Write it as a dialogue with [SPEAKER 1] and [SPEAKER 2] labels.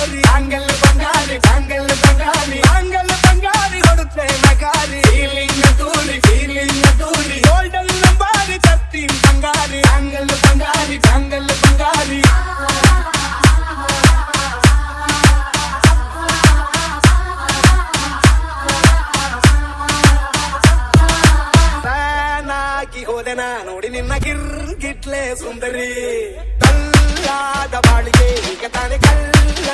[SPEAKER 1] ಪೋರಿ ಅಂಗಲ್ ಬಂಗಾರಿ ಹೊಡುತ್ತೆ ಮಗಾರಿ feeling ದೂರಿ golden ನಂಬಾರಿ ತತ್ತೀನ್ ಬಂಗಾರಿ ಅಂಗಲ್ ಬಂಗಾರಿ ಹೋದೆನ ನೋಡಿ ನಿನ್ನ ಗಿಟ್ಲೆ ಸುಂದರಿ ಕಲ್ಲಾದ ಬಾಳಿಗೆ ಈಗ ತಾನೆ ಕಲ್ಲ